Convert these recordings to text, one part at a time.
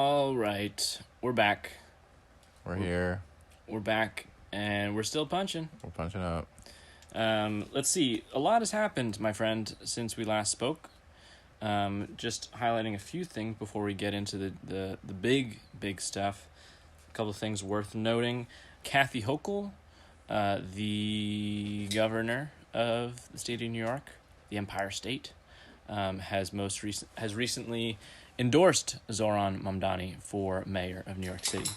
All right, we're back. We're here. We're back, and we're still punching. We're punching up. Let's see. A lot has happened, my friend, since we last spoke. Just highlighting a few things before we get into the big stuff. A couple of things worth noting. Kathy Hochul, the governor of the state of New York, the Empire State, has recently endorsed Zohran Mamdani for mayor of New York City.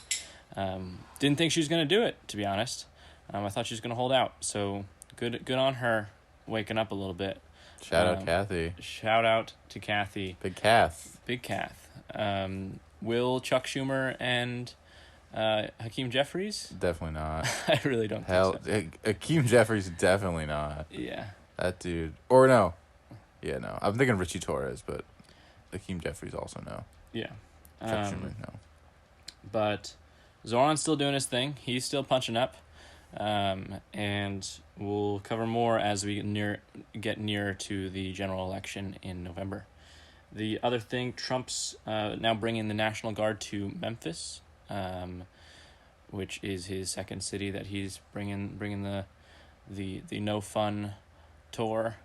Didn't think she was going to do it, to be honest. I thought she was going to hold out. So good on her, waking up a little bit. Shout out Kathy. Shout out to Kathy. Big Kath. Will Chuck Schumer and Hakeem Jeffries? Definitely not. I really don't think so. Hakeem Jeffries, definitely not. Yeah. That dude. Or no. Yeah, no. I'm thinking Richie Torres, but Hakeem Jeffries also no. Yeah. Chuck Schumer, no. But Zoran's still doing his thing. He's still punching up. And we'll cover more as we get nearer to the general election in November. The other thing, Trump's now bringing the National Guard to Memphis, which is his second city that he's bringing the no fun tour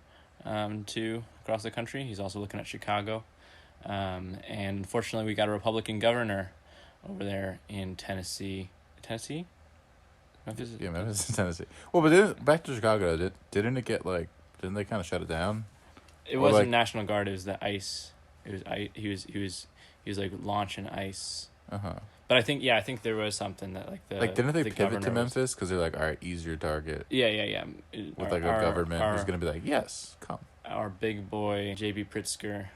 to across the country. He's also looking at Chicago, and unfortunately, we got a Republican governor over there in Tennessee. Tennessee. Memphis? Yeah, Memphis, Tennessee. Well, but back to Chicago, didn't it get didn't they kind of shut it down? It wasn't National Guard. It was the ICE. It was he was like launching ICE. But I think there was something that didn't they pivot to Memphis because they're like, all right, easier target. Yeah. With a government who's gonna be like, yes, come. Our big boy J.B. Pritzker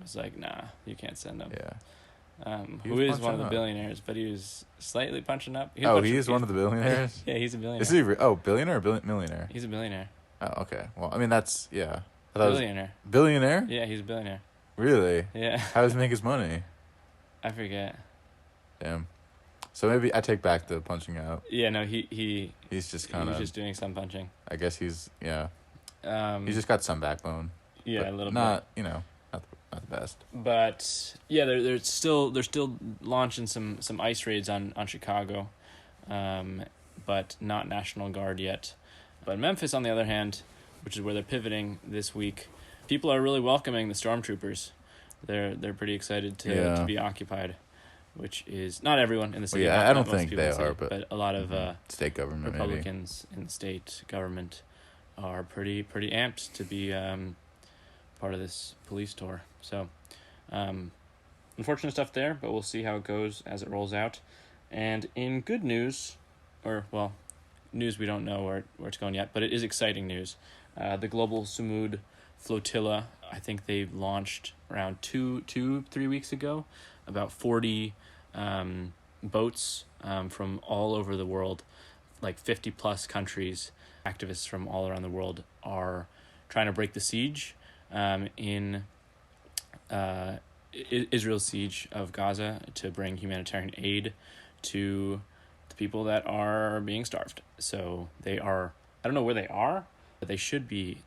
was like, nah, you can't send him. Yeah. Who is one of the billionaires, but he was slightly punching up. He is one of the billionaires? Yeah, he's a billionaire. Is he billionaire or millionaire? He's a billionaire. Oh, okay. Well, I mean, that's, yeah. Billionaire. Billionaire? Yeah, he's a billionaire. Really? Yeah. How does he make his money? I forget. Damn. So maybe I take back the punching out. Yeah, no, he's just kind of... He's just doing some punching. I guess he's he's just got some backbone. Yeah, a little not, bit. Not the best. But yeah, they're still launching some ICE raids on Chicago, but not National Guard yet. But Memphis, on the other hand, which is where they're pivoting this week, people are really welcoming the stormtroopers. They're pretty excited to be occupied, which is not everyone in the city. Well, yeah, I don't think they are, but a lot of state government Republicans in the state government are pretty amped to be part of this police tour. So unfortunate stuff there, but we'll see how it goes as it rolls out. And in good news, news we don't know where it's going yet, but it is exciting news. The Global Sumud Flotilla, I think they launched around 3 weeks ago. About 40 boats from all over the world, like 50 plus countries. Activists from all around the world are trying to break the siege in Israel's siege of Gaza to bring humanitarian aid to the people that are being starved. So they are, I don't know where they are, but they should be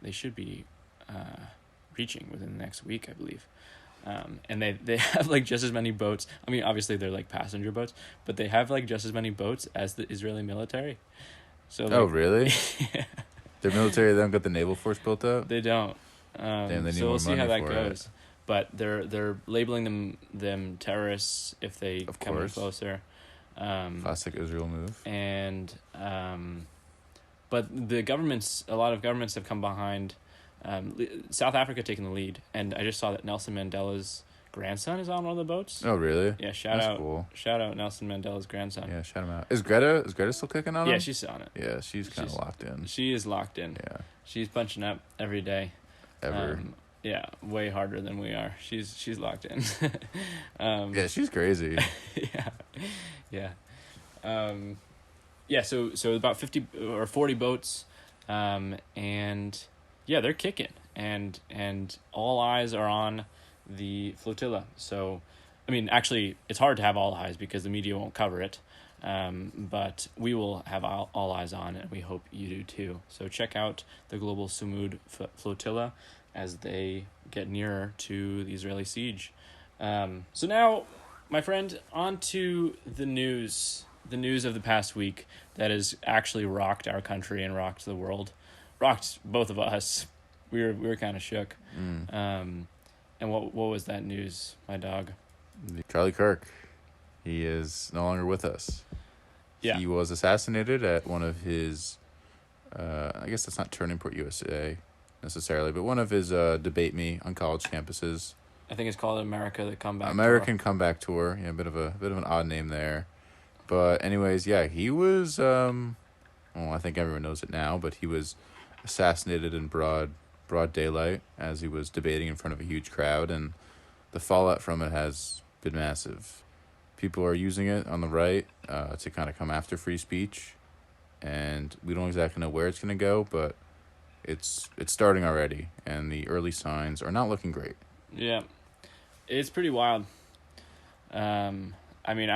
reaching within the next week, I believe. And they have just as many boats. I mean, obviously they're passenger boats, but they have just as many boats as the Israeli military. So oh, really? Yeah. Their military, they don't got the naval force built up? They don't. Damn, they need so we'll see how that goes. It. But they're labeling them terrorists if they come in closer. Classic Israel move. And but a lot of governments have come behind. South Africa taking the lead, and I just saw that Nelson Mandela's grandson is on one of the boats. Oh, really? Yeah, cool. Shout out Nelson Mandela's grandson. Yeah, shout him out. Is Greta still kicking on him? Yeah, she's on it. Yeah, she's kind of locked in. She is locked in. Yeah. She's punching up every day. Ever. Yeah, way harder than we are. She's locked in. Yeah, she's crazy. Yeah. So about 50 or 40 boats, and yeah, they're kicking, and all eyes are on the flotilla. So, I mean, actually, it's hard to have all eyes because the media won't cover it. But we will have all eyes on it, and we hope you do too. So check out the Global Sumud Flotilla as they get nearer to the Israeli siege. So now, my friend, on to the news. The news of the past week that has actually rocked our country and rocked the world. Rocked both of us. We were kind of shook. And what was that news, my dog? Charlie Kirk. He is no longer with us. Yeah. He was assassinated at one of his, I guess that's not Turning Point USA necessarily, but one of his Debate Me on college campuses. I think it's called American Comeback Tour. Yeah, a bit of an odd name there. But anyways, yeah, he was, I think everyone knows it now, but he was assassinated in broad daylight as he was debating in front of a huge crowd, and the fallout from it has been massive. People are using it on the right to kind of come after free speech, and we don't exactly know where it's going to go, but it's starting already, and the early signs are not looking great. Yeah, it's pretty wild. I mean,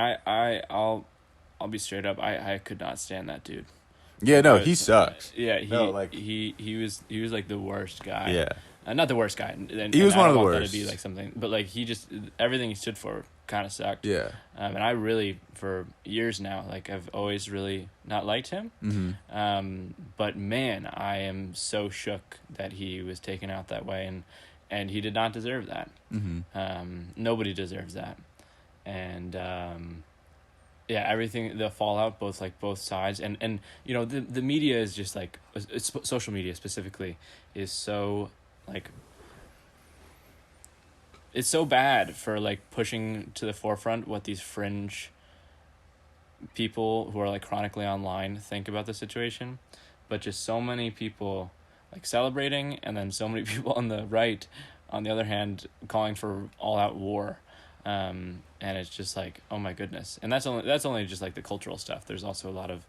I'll be straight up. I could not stand that dude. Yeah, no, he sucks. Yeah, he was like the worst guy. Yeah, not the worst guy. He was one of the worst. worst. That to be like something, but like he just everything he stood for kind of sucked. Yeah. And I really for years now, like I've always really not liked him. Mm-hmm. But man, I am so shook that he was taken out that way, and he did not deserve that. Mm-hmm. Nobody deserves that, and yeah, everything, the fallout, both sides, and you know the media is just like social media specifically is so like it's so bad for like pushing to the forefront what these fringe people who are like chronically online think about the situation, but just so many people like celebrating, and then so many people on the right, on the other hand, calling for all out war. And it's just like, oh my goodness. And that's only just like the cultural stuff. There's also a lot of,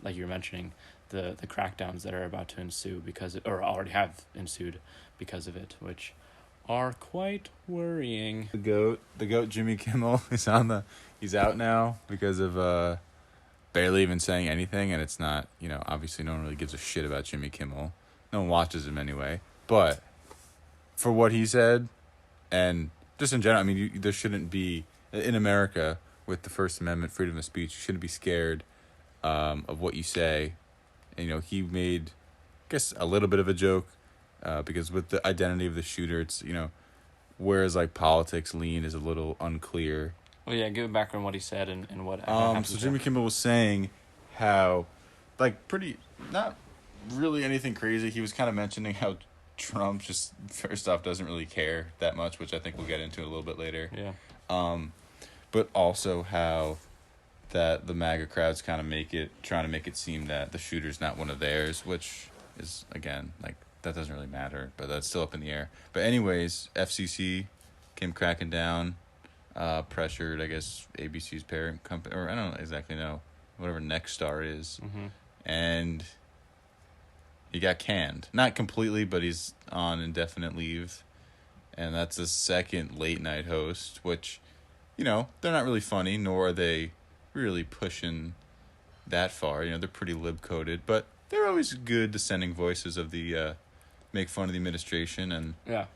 like you were mentioning, the crackdowns that are about to ensue or already have ensued because of it, which are quite worrying. The goat Jimmy Kimmel is he's out now because of barely even saying anything, and it's not, obviously no one really gives a shit about Jimmy Kimmel. No one watches him anyway. But for what he said, and just in general, I mean, there shouldn't be, in America, with the First Amendment, freedom of speech, you shouldn't be scared of what you say. And, he made, I guess, a little bit of a joke, because with the identity of the shooter, it's, whereas, like, politics lean is a little unclear. Well, yeah, give a background on what he said and what happened. So Jimmy Kimmel was saying how, like, not really anything crazy. He was kind of mentioning how Trump just, first off, doesn't really care that much, which I think we'll get into a little bit later. Yeah. But also how that the MAGA crowd's kind of trying to make it seem that the shooter's not one of theirs, which is, again, like, that doesn't really matter, but that's still up in the air. But anyways, FCC came cracking down, pressured, I guess, ABC's parent company, or I don't exactly know, whatever Nexstar is, and he got canned. Not completely, but he's on indefinite leave. And that's the second late night host, which, they're not really funny, nor are they really pushing that far. They're pretty lib-coded, but they're always good dissenting voices of the, make fun of the administration. And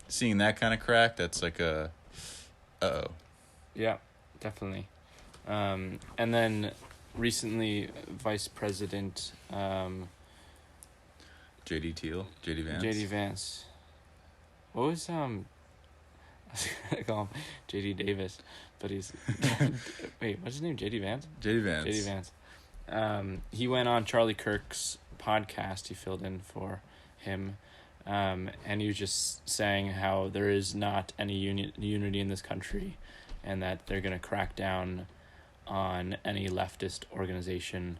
seeing that kind of crack, that's like uh-oh. Yeah, definitely. And then recently, Vice President... JD Vance. What was I was gonna call him JD Davis, but he's wait, what's his name? JD Vance? JD Vance. He went on Charlie Kirk's podcast. He filled in for him, and he was just saying how there is not any unity in this country, and that they're gonna crack down on any leftist organization.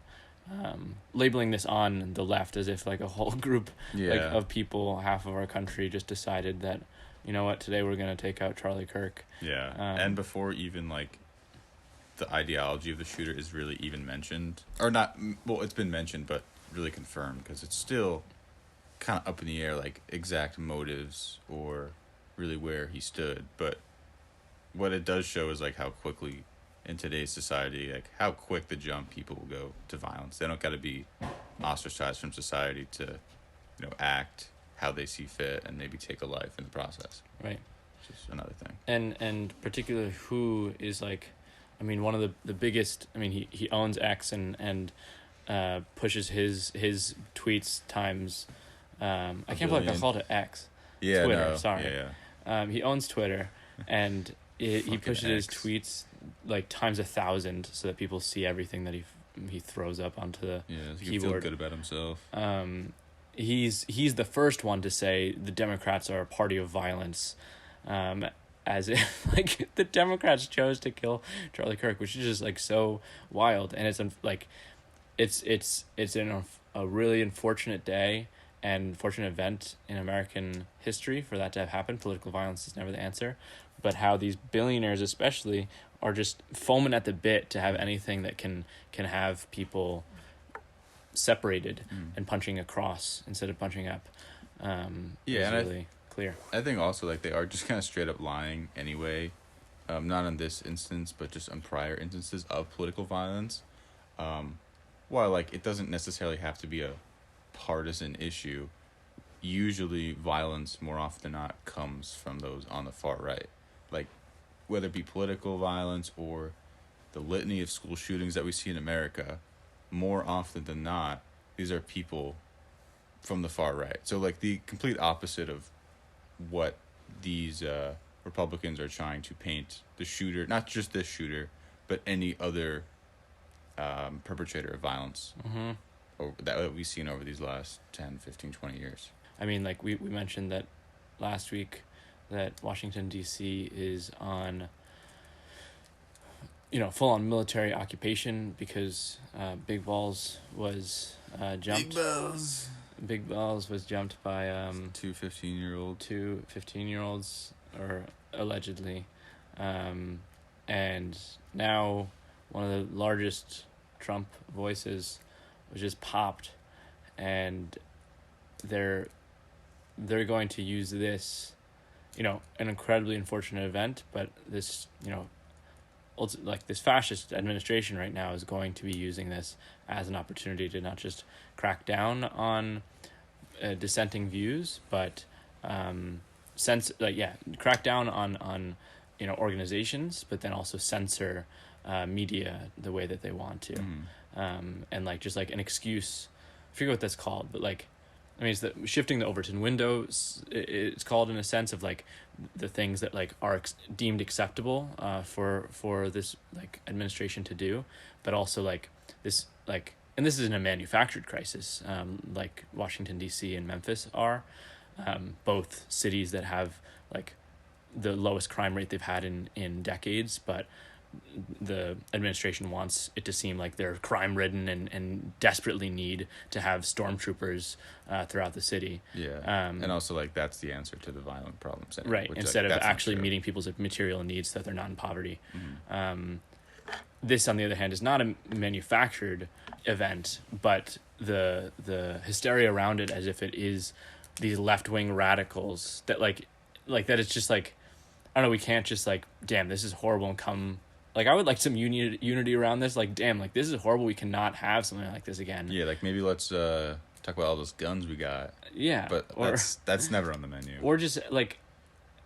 Labeling this on the left as if like a whole group of people, half of our country, just decided that, you know what, today we're going to take out Charlie Kirk. Yeah, and before even like the ideology of the shooter is really even mentioned, or not, well, it's been mentioned, but really confirmed, because it's still kind of up in the air, like exact motives or really where he stood. But what it does show is like how quickly in today's society, like how quick the jump people will go to violence. They don't got to be ostracized from society to, act how they see fit and maybe take a life in the process. Right. which is another thing. And particularly who is like, I mean, one of the biggest. I mean, he owns X and pushes his tweets times. I can't believe I called it X. Yeah, Twitter. no. Sorry. Yeah. He owns Twitter, and he pushes his X. tweets like times 1,000 so that people see everything that he throws up onto the He can keyboard. feel good about himself. He's the first one to say the Democrats are a party of violence, as if like the Democrats chose to kill Charlie Kirk, which is just like so wild. And it's a really unfortunate day and fortunate event in American history for that to have happened. Political violence is never the answer, but how these billionaires especially are just foaming at the bit to have anything that can have people separated and punching across instead of punching up. And really clear. I think also like they are just kind of straight up lying anyway, not in this instance, but just on prior instances of political violence. While like it doesn't necessarily have to be a partisan issue, usually violence more often than not comes from those on the far right, like whether it be political violence or the litany of school shootings that we see in America. More often than not, these are people from the far right. So like the complete opposite of what these Republicans are trying to paint the shooter, not just this shooter, but any other perpetrator of violence that we've seen over these last 10, 15, 20 years. I mean, like we mentioned that last week that Washington, D.C. is on, full-on military occupation because Big Balls was jumped. Big Balls was jumped by two 15-year-olds, or allegedly. And now one of the largest Trump voices was just popped, and they're going to use this, an incredibly unfortunate event, but this, like this fascist administration right now is going to be using this as an opportunity to not just crack down on dissenting views, but crack down on organizations, but then also censor media the way that they want to. And like just like an excuse, I forget what that's called, but like, I mean, it's the shifting the Overton window. It's called in a sense of like the things that like are deemed acceptable for this like administration to do, but also like this like, and this isn't a manufactured crisis like Washington D.C. and Memphis are, both cities that have like the lowest crime rate they've had in decades, but the administration wants it to seem like they're crime-ridden and desperately need to have stormtroopers throughout the city. And also like that's the answer to the violent problems. Anyway, right, instead of actually meeting people's material needs so that they're not in poverty. This, on the other hand, is not a manufactured event, but the hysteria around it as if it is these left-wing radicals that like that it's just like, I don't know, we can't just like, damn, this is horrible and come... Like, I would like some unity around this. Like, damn, like, this is horrible. We cannot have something like this again. Yeah, like, maybe let's talk about all those guns we got. Yeah. But that's never on the menu. Or just, like,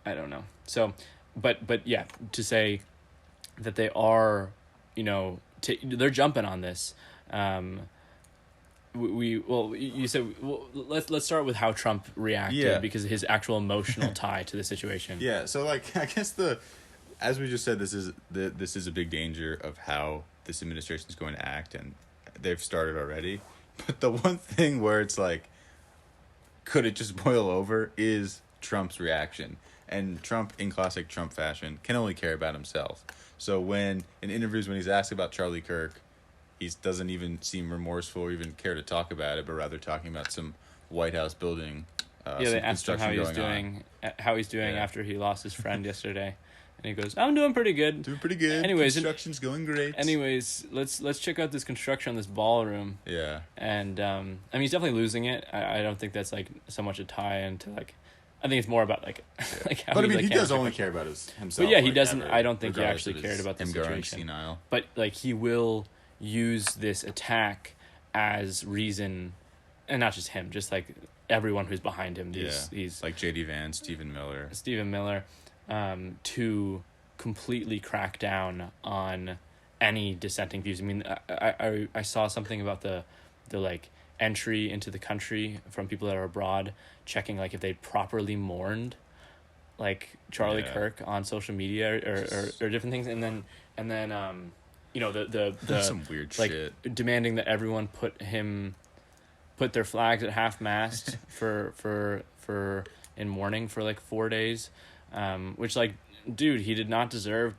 I don't know. So, but yeah, to say that they are, they're jumping on this. You said, let's start with how Trump reacted, because of his actual emotional tie to the situation. Yeah, so, like, I guess as we just said, this is a big danger of how this administration is going to act, and they've started already. But the one thing where it's like, could it just boil over, is Trump's reaction. And Trump, in classic Trump fashion, can only care about himself. So when in interviews, when he's asked about Charlie Kirk, he doesn't even seem remorseful or even care to talk about it, but rather talking about some White House building. They asked him how he's doing after he lost his friend yesterday. And he goes, I'm doing pretty good. Anyways, construction's going great. Anyways, let's check out this construction on this ballroom. Yeah. And I mean, he's definitely losing it. I don't think that's like so much a tie into like, I think it's more about like, like how. But I mean, he does only care about himself. But yeah, he doesn't. I don't think he actually cared about the situation. Senile. But like, he will use this attack as reason, and not just him, just like everyone who's behind him. These like J.D. Vance, Stephen Miller. to completely crack down on any dissenting views. I mean, I saw something about the like entry into the country from people that are abroad, checking like if they properly mourned like Charlie Kirk on social media or different things, and then the some weird like shit demanding that everyone put their flags at half mast for in mourning for like 4 days, which like, dude, he did not deserve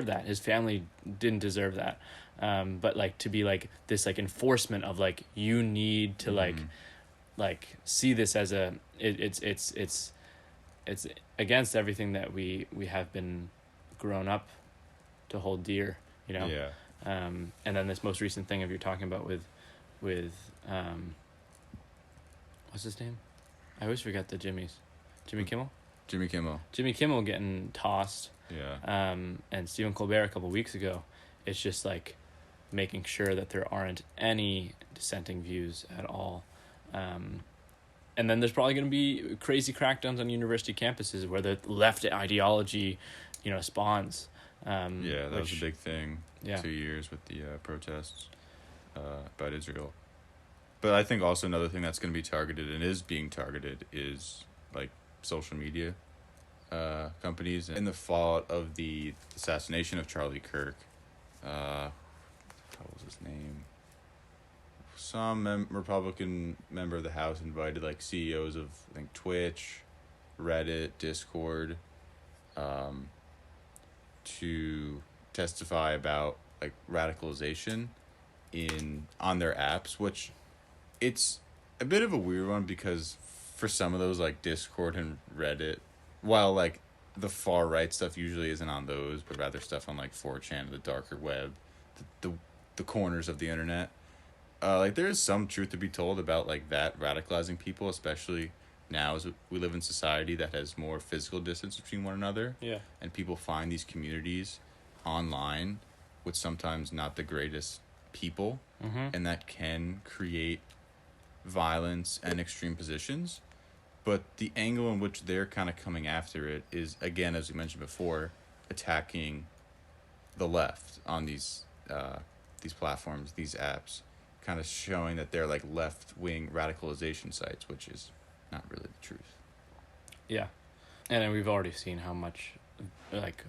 that. His family didn't deserve that. But like to be like this like enforcement of like you need to like see this as it's against everything that we have been grown up to hold dear, you know. Yeah. And then this most recent thing of you're talking about with what's his name? I always forget the Jimmy Kimmel. Jimmy Kimmel Getting tossed. Yeah. And Stephen Colbert a couple weeks ago. It's just like making sure that there aren't any dissenting views at all. And then there's probably going to be crazy crackdowns on university campuses where the left ideology, you know, spawns. That was a big thing. Yeah. 2 years with the protests about Israel. But I think also another thing that's going to be targeted and is being targeted is like social media companies. In the fallout of the assassination of Charlie Kirk, what was his name? Some Republican member of the House invited like CEOs of I think Twitch, Reddit, Discord, to testify about like radicalization on their apps, which it's a bit of a weird one because for some of those like Discord and Reddit, while like the far right stuff usually isn't on those, but rather stuff on like 4chan, the darker web, the corners of the internet. Like there is some truth to be told about like that radicalizing people, especially now as we live in society that has more physical distance between one another. Yeah. And people find these communities online with sometimes not the greatest people, and that can create violence and extreme positions. But the angle in which they're kind of coming after it is, again, as we mentioned before, attacking the left on these platforms, these apps, kind of showing that they're like left-wing radicalization sites, which is not really the truth. Yeah. And then we've already seen how much like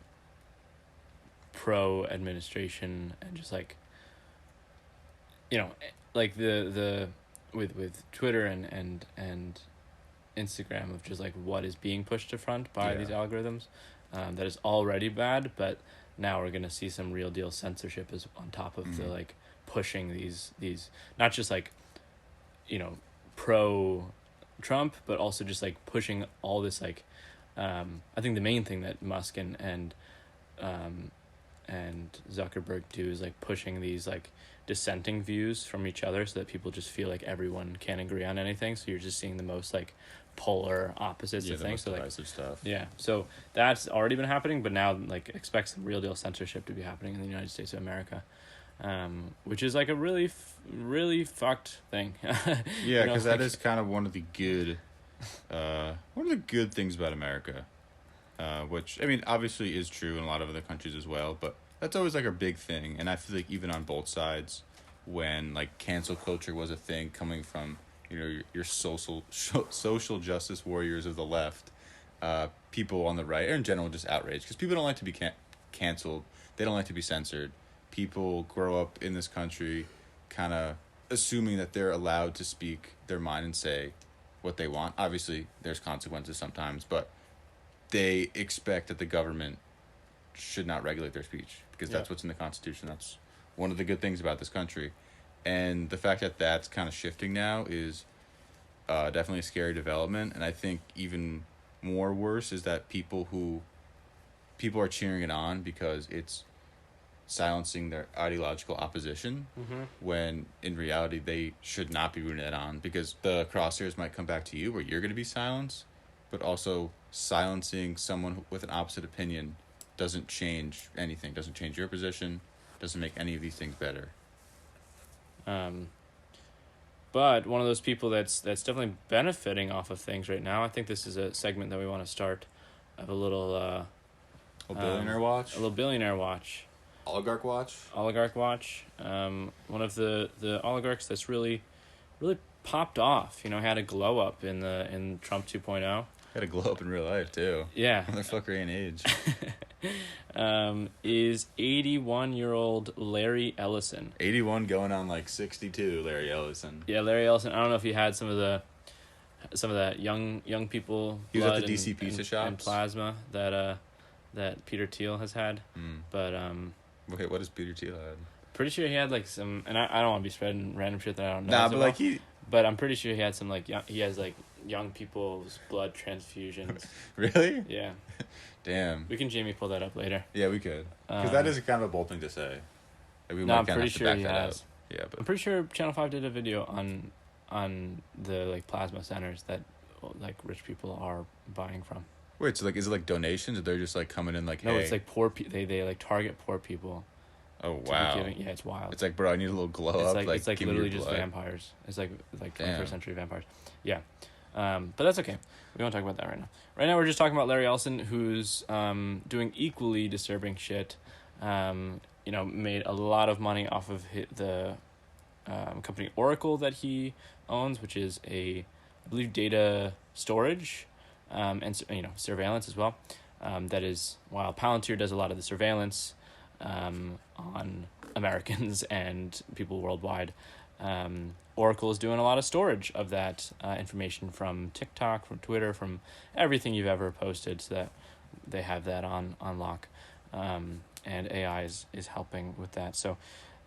pro administration and just like, you know, like the with Twitter and Instagram of just like what is being pushed to front by these algorithms, that is already bad, but now we're gonna see some real deal censorship is on top of the like pushing these not just like, you know, pro Trump, but also just like pushing all this like I think the main thing that Musk and Zuckerberg do is like pushing these like dissenting views from each other so that people just feel like everyone can't agree on anything, so you're just seeing the most like polar opposites of things. So like stuff. Yeah, so that's already been happening, but now like expect some real deal censorship to be happening in the United States of America, which is like a really fucked thing. Yeah, because that is kind of one of the good things about America, which I mean obviously is true in a lot of other countries as well, but that's always like a big thing. And I feel like even on both sides, when like cancel culture was a thing coming from, you know, your social justice warriors of the left, people on the right, or in general just outraged, because people don't like to be canceled. They don't like to be censored. People grow up in this country kind of assuming that they're allowed to speak their mind and say what they want. Obviously, there's consequences sometimes, but they expect that the government should not regulate their speech because that's what's in the Constitution. That's one of the good things about this country. And the fact that that's kind of shifting now is definitely a scary development. And I think even more worse is that people are cheering it on because it's silencing their ideological opposition, when in reality they should not be rooting it on, because the crosshairs might come back to you where you're going to be silenced, but also silencing someone with an opposite opinion doesn't change anything, doesn't change your position, doesn't make any of these things better. but one of those people that's definitely benefiting off of things right now. I think this is a segment that we want to start of a little A billionaire watch. A little billionaire watch. Oligarch watch. Oligarch watch. One of the oligarchs that's really popped off. You know, had a glow up in Trump 2.0. Had a glow up in real life too. Yeah. Motherfucker ain't age. Is 81-year-old Larry Ellison. 81 going on like 62. Larry Ellison. Yeah, Larry Ellison. I don't know if he had some of that young people. He was at blood the DC pizza shops and plasma that Peter Thiel has had. But okay, what does Peter Thiel have? pretty sure he had like some, and I don't want to be spreading random shit that I don't know. Nah, but like but I'm pretty sure he had some like he has like young people's blood transfusions. Really? Yeah. Damn. We can Jamie pull that up later. Yeah, we could. Because that is kind of a bold thing to say. Like, I'm pretty sure he has. Up. Yeah, but I'm pretty sure Channel 5 did a video on the like plasma centers that like rich people are buying from. Wait, so like is it like donations or they're just like coming in like No, hey. it's like poor they like target poor people. Oh wow. Yeah, it's wild. It's like, bro, I need a little glow up. It's like give literally me your just blood. vampires. It's like 21st century vampires. Yeah. But that's okay. We won't talk about that right now. Right now we're just talking about Larry Ellison, who's doing equally disturbing shit. Made a lot of money off of the company Oracle that he owns, which is I believe data storage and surveillance as well. That is, while Palantir does a lot of the surveillance on Americans and people worldwide, Oracle is doing a lot of storage of that information from TikTok, from Twitter, from everything you've ever posted, so that they have that on lock. And AI is helping with that. So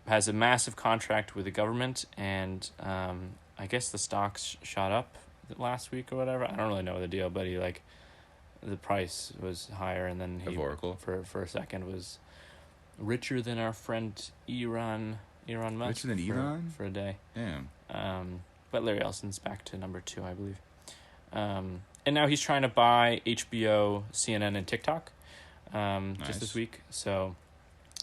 has a massive contract with the government, and I guess the stocks shot up last week or whatever. I don't really know the deal, but the price was higher, and then he, of Oracle, for a second, was richer than our friend Elon Musk. Richer than Elon? For a day. Damn. But Larry Ellison's back to number 2, I believe. And now he's trying to buy HBO, CNN, and TikTok Nice. just this week. So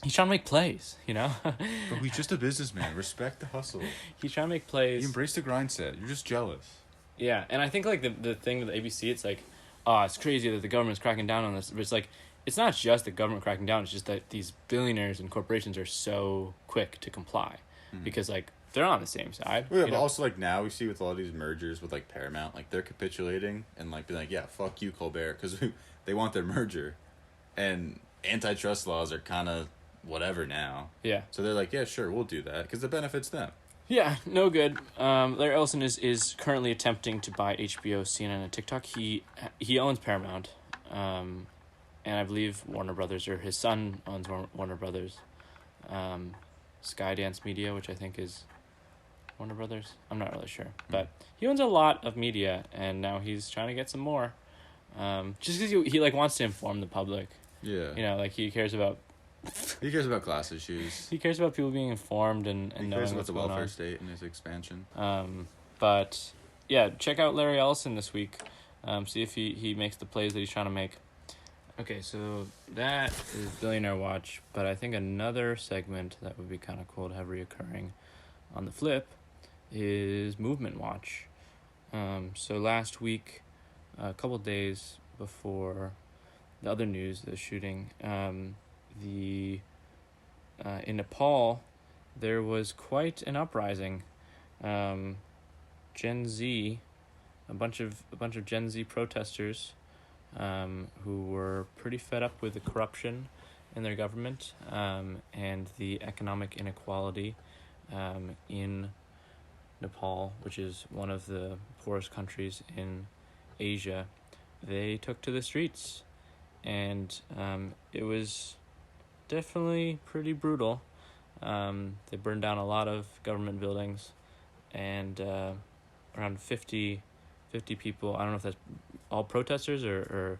he's trying to make plays, But he's just a businessman. Respect the hustle. He's trying to make plays. You embrace the grind set. You're just jealous. Yeah, and I think like the thing with ABC, it's like, it's crazy that the government's cracking down on this. But it's like, it's not just the government cracking down. It's just that these billionaires and corporations are so quick to comply because like they're on the same side. Well, yeah, but also like now we see with all these mergers with like Paramount, like they're capitulating and like being like, yeah, fuck you, Colbert, because they want their merger, and antitrust laws are kind of whatever now. Yeah. So they're like, yeah, sure, we'll do that because it benefits them. Yeah, no good. Larry Ellison is currently attempting to buy HBO, CNN, and TikTok. He owns Paramount, and I believe Warner Brothers, or his son owns Warner Brothers. Skydance Media, which I think is Warner Brothers. I'm not really sure, but he owns a lot of media, and now he's trying to get some more. Just because he like wants to inform the public. Yeah. Like he cares about. He cares about class issues. He cares about people being informed and he knowing cares about what's the going welfare on. state and his expansion. But yeah, check out Larry Ellison this week. See if he makes the plays that he's trying to make. Okay, so that is Billionaire Watch, but I think another segment that would be kind of cool to have reoccurring on the flip is Movement Watch. So last week, a couple days before the other news, the shooting, in Nepal, there was quite an uprising. Gen Z, a bunch of Gen Z protesters, who were pretty fed up with the corruption in their government, and the economic inequality, in Nepal, which is one of the poorest countries in Asia. They took to the streets, and it was definitely pretty brutal. They burned down a lot of government buildings, and around 50 people, I don't know if that's all protesters or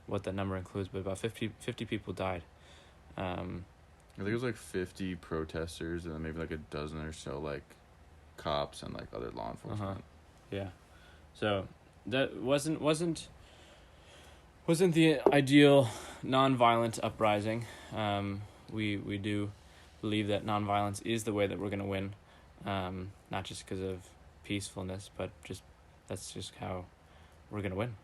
what that number includes, but about 50 people died. I think it was like 50 protesters and then maybe like a dozen or so like cops and like other law enforcement. Yeah. So that wasn't the ideal nonviolent uprising. We do believe that nonviolence is the way that we're going to win. not just because of peacefulness, but that's just how we're gonna win.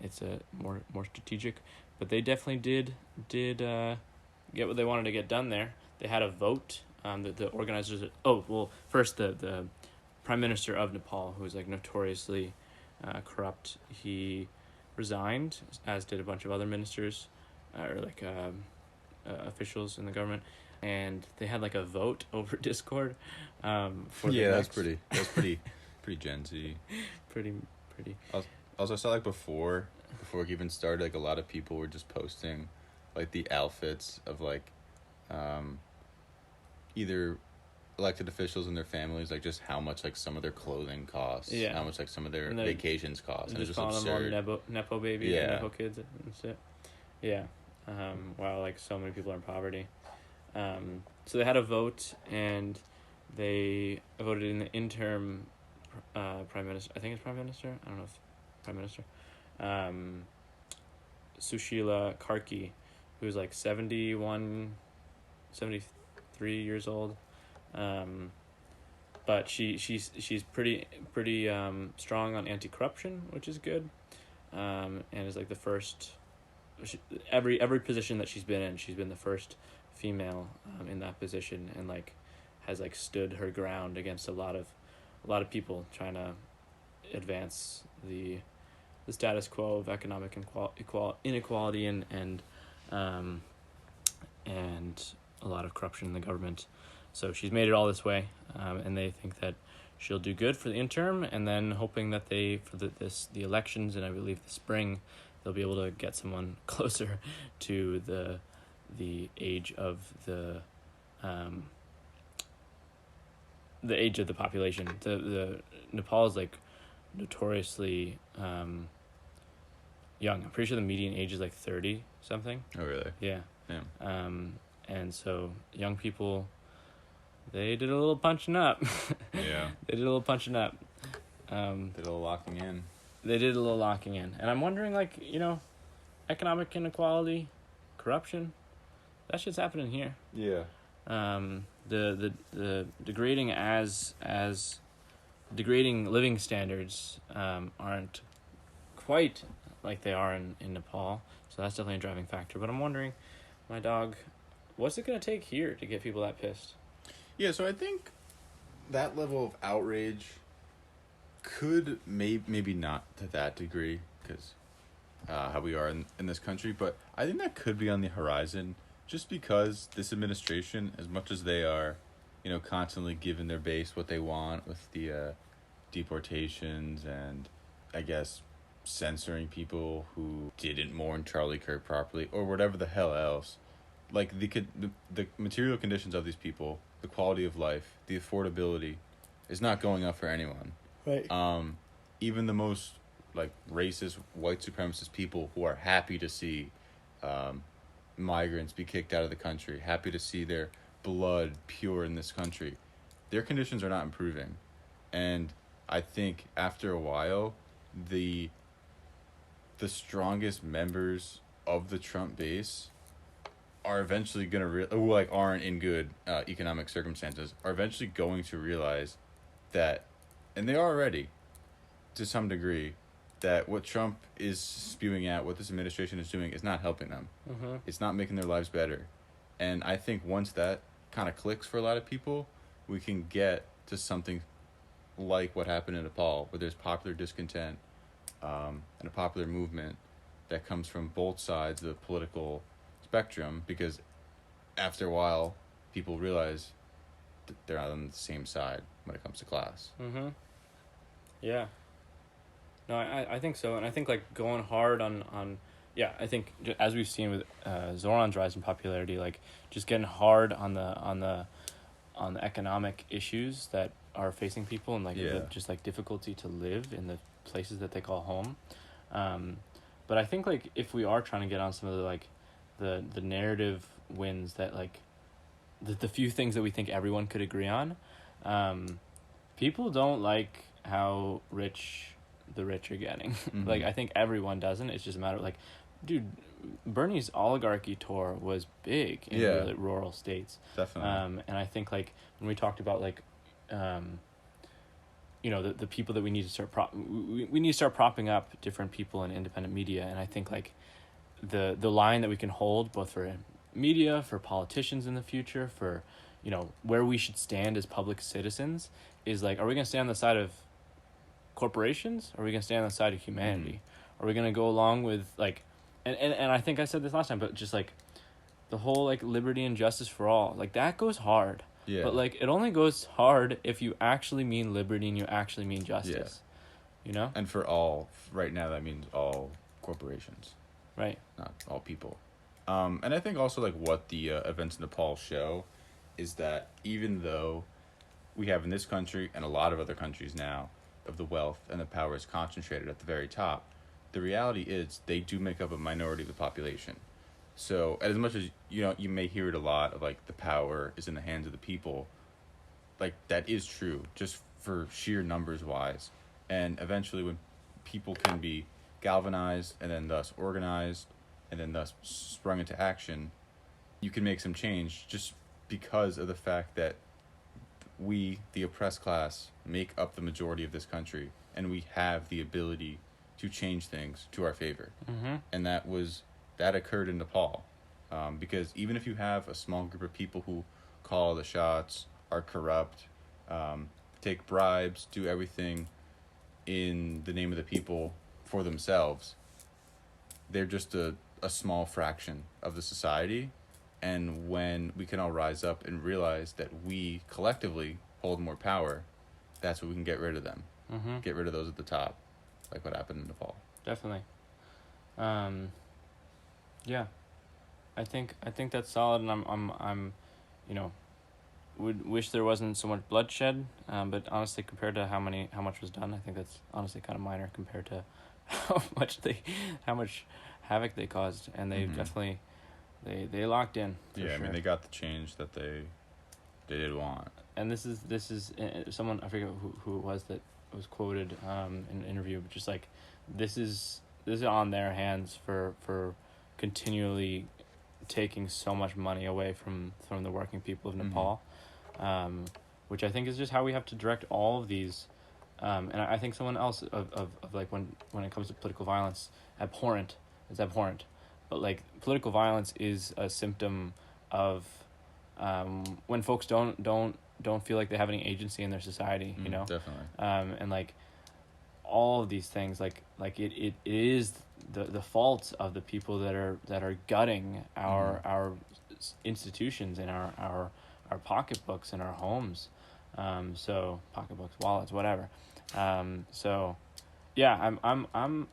It's a more strategic, but they definitely did get what they wanted to get done there. They had a vote. The organizers. First the Prime Minister of Nepal, who was like notoriously corrupt, he resigned, as did a bunch of other ministers, or like officials in the government, and they had like a vote over Discord. For that's pretty Gen Z. pretty. Also, I saw like before it even started, like a lot of people were just posting like the outfits of like either elected officials and their families, like just how much like some of their clothing costs, how much like some of their vacations cost, and it's just absurd. Them all nepo babies, nepo kids and shit. While like so many people are in poverty. So they had a vote, and they voted in the interim prime minister. I think it's prime minister. I don't know if prime minister. Sushila Karki, who's like 73 years old. But she's pretty strong on anti-corruption, which is good. And is like the first. Every position that she's been the first female in that position, and like has like stood her ground against a lot of people trying to advance the status quo of economic inequality and a lot of corruption in the government. So she's made it all this way, and they think that she'll do good for the interim, and then hoping that the elections, and I believe the spring, they'll be able to get someone closer to the age of the age of the population. The Nepal is like notoriously young. I'm pretty sure the median age is like 30 something. Oh really? Yeah. Yeah. And so young people, they did a little punching up. Yeah. They did a little punching up. Did a little locking in. They did a little locking in. And I'm wondering, like, economic inequality, corruption, that shit's happening here. Yeah. The degrading degrading living standards aren't quite like they are in Nepal. So that's definitely a driving factor. But I'm wondering, my dog, what's it going to take here to get people that pissed? Yeah, so I think that level of outrage could maybe not to that degree, because how we are in this country, but I think that could be on the horizon, just because this administration, as much as they are, constantly giving their base what they want with the deportations and, I guess, censoring people who didn't mourn Charlie Kirk properly or whatever the hell else, like the material conditions of these people, the quality of life, the affordability is not going up for anyone. Right. Even the most like racist white supremacist people who are happy to see migrants be kicked out of the country, happy to see their blood pure in this country, their conditions are not improving. And I think after a while, the strongest members of the Trump base are eventually going to who like aren't in good economic circumstances, are eventually going to realize that, and they are already to some degree, that what Trump is spewing out, what this administration is doing, is not helping them. Mm-hmm. It's not making their lives better. And I think once that kind of clicks for a lot of people, we can get to something like what happened in Nepal, where there's popular discontent and a popular movement that comes from both sides of the political spectrum, because after a while, people realize that they're not on the same side when it comes to class. Mm-hmm. Yeah. No, I think so, and I think like going hard on I think as we've seen with Zohran's rise in popularity, like just getting hard on the economic issues that are facing people, and like just like difficulty to live in the places that they call home. But I think like if we are trying to get on some of the like the narrative wins that like the few things that we think everyone could agree on, people don't like how rich the rich are getting. Mm-hmm. Like I think everyone doesn't. It's just a matter of like, dude, Bernie's oligarchy tour was big in really rural states. Definitely. And I think like when we talked about like the people that we need to start we need to start propping up different people in independent media. And I think like the line that we can hold both for media, for politicians in the future, for where we should stand as public citizens is like, are we going to stand on the side of corporations, or are we going to stand on the side of humanity? Are we going to go along with like and I think I said this last time, but just like the whole like liberty and justice for all, like that goes hard. Yeah. But like it only goes hard if you actually mean liberty and you actually mean justice. Yeah. And for all, right now that means all corporations. Right. Not all people. And I think also like what the events in Nepal show is that even though we have in this country and a lot of other countries now of the wealth and the power is concentrated at the very top, the reality is they do make up a minority of the population. So as much as you may hear it a lot of like the power is in the hands of the people, like that is true just for sheer numbers wise. And eventually when people can be galvanized and then thus organized and then thus sprung into action, you can make some change just because of the fact that we, the oppressed class, make up the majority of this country, and we have the ability to change things to our favor. Mm-hmm. And that occurred in Nepal. Because even if you have a small group of people who call the shots, are corrupt, take bribes, do everything in the name of the people for themselves, they're just a small fraction of the society. And when we can all rise up and realize that we collectively hold more power, that's when we can get rid of them. Mm-hmm. Get rid of those at the top, like what happened in Nepal. Definitely. Yeah, I think that's solid, and I'm would wish there wasn't so much bloodshed. But honestly, compared to how much was done, I think that's honestly kind of minor compared to how much havoc they caused, and they definitely they locked in. Yeah, sure. I mean they got the change that they did want. And this is someone, I forget who it was that was quoted in an interview, but just like this is on their hands for continually taking so much money away from the working people of Nepal, which I think is just how we have to direct all of these. And I think someone else of like when it comes to political violence, abhorrent, but like political violence is a symptom of when folks don't feel like they have any agency in their society, Definitely. And like all of these things, like it is the fault of the people that are gutting our institutions and our pocketbooks and our homes, so pocketbooks, wallets, whatever. So yeah, I'm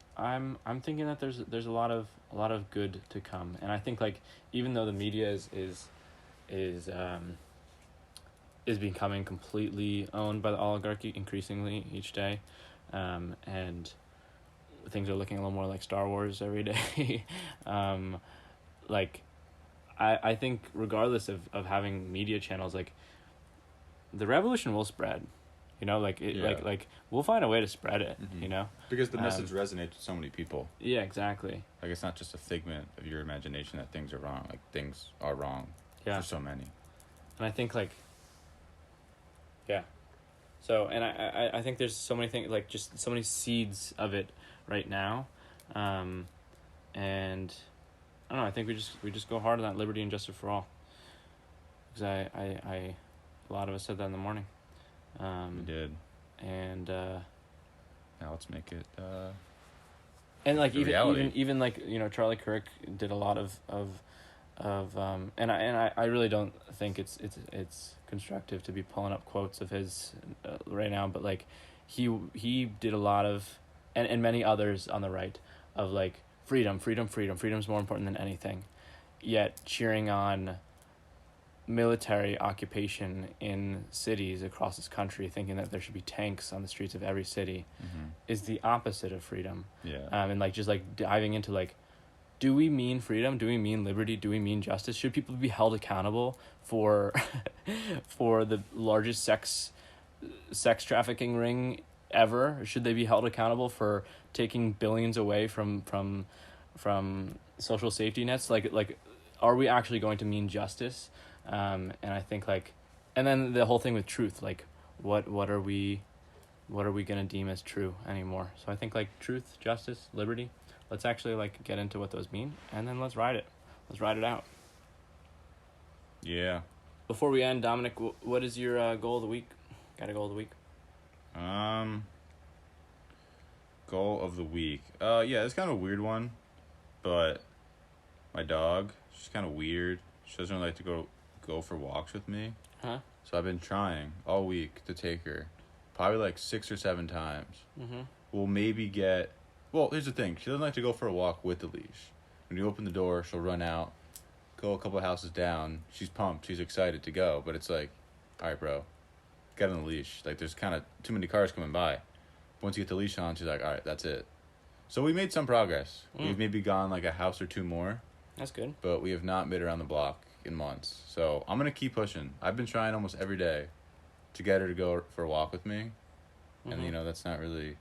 thinking that there's a lot of good to come, and I think like even though the media is becoming completely owned by the oligarchy increasingly each day, and things are looking a little more like Star Wars every day. Like I think regardless of having media channels, like the revolution will spread, like we'll find a way to spread it, because the message resonates with so many people. Yeah, exactly. Like it's not just a figment of your imagination that things are wrong. Like things are wrong for so many. And I think like, yeah. So, and I think there's so many things, like just so many seeds of it right now. And I don't know, I think we just go hard on that liberty and justice for all. Because a lot of us said that in the morning. We did. And now let's make it and like even like Charlie Kirk did a lot of and I really don't think it's constructive to be pulling up quotes of his right now, but like he did a lot of and many others on the right of like freedom's more important than anything, yet cheering on military occupation in cities across this country, thinking that there should be tanks on the streets of every city, is the opposite of freedom. And like just like diving into like, do we mean freedom? Do we mean liberty? Do we mean justice? Should people be held accountable for for the largest sex trafficking ring ever? Should they be held accountable for taking billions away from social safety nets? Like are we actually going to mean justice? And I think like, and then the whole thing with truth, like what are we gonna deem as true anymore? So I think like truth, justice, liberty. Let's actually like get into what those mean, and then let's ride it. Let's ride it out. Yeah. Before we end, Dominic, what is your goal of the week? Got a goal of the week? Goal of the week. Yeah, it's kind of a weird one, but my dog, she's kind of weird. She doesn't really like to go for walks with me. Huh? So I've been trying all week to take her, probably like 6 or 7 times. Mm-hmm. We'll maybe get. Well, here's the thing. She doesn't like to go for a walk with the leash. When you open the door, she'll run out, go a couple of houses down. She's pumped. She's excited to go. But it's like, all right, bro, get on the leash. Like, there's kind of too many cars coming by. Once you get the leash on, she's like, all right, that's it. So we made some progress. We've maybe gone like a house or 2 more. That's good. But we have not made her around the block in months. So I'm going to keep pushing. I've been trying almost every day to get her to go for a walk with me. Mm-hmm. And, you know, that's not really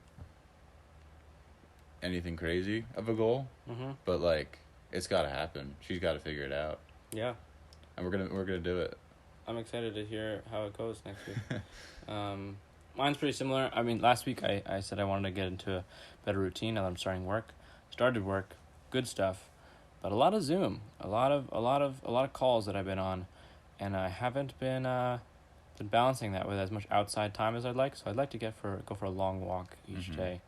anything crazy of a goal. Mm-hmm. But, like, it's got to happen. She's got to figure it out. Yeah. And we're gonna do it. I'm excited to hear how it goes next week. Mine's pretty similar. I mean, last week I said I wanted to get into a better routine now that I'm starting work. Started work, good stuff, but a lot of Zoom, a lot of calls that I've been on, and I haven't been balancing that with as much outside time as I'd like. So I'd like to go for a long walk each day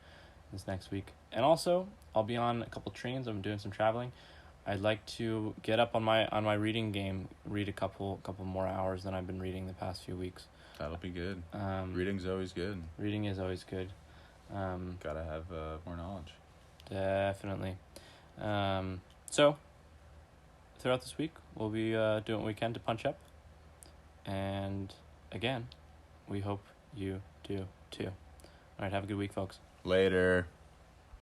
this next week. And also, I'll be on a couple trains. I'm doing some traveling. I'd like to get up on my reading game, read a couple more hours than I've been reading the past few weeks. That'll be good. Reading's always good. Reading is always good. Gotta have more knowledge. Definitely. So, throughout this week, we'll be doing what we can to punch up. And, again, we hope you do too. All right, have a good week, folks. Later.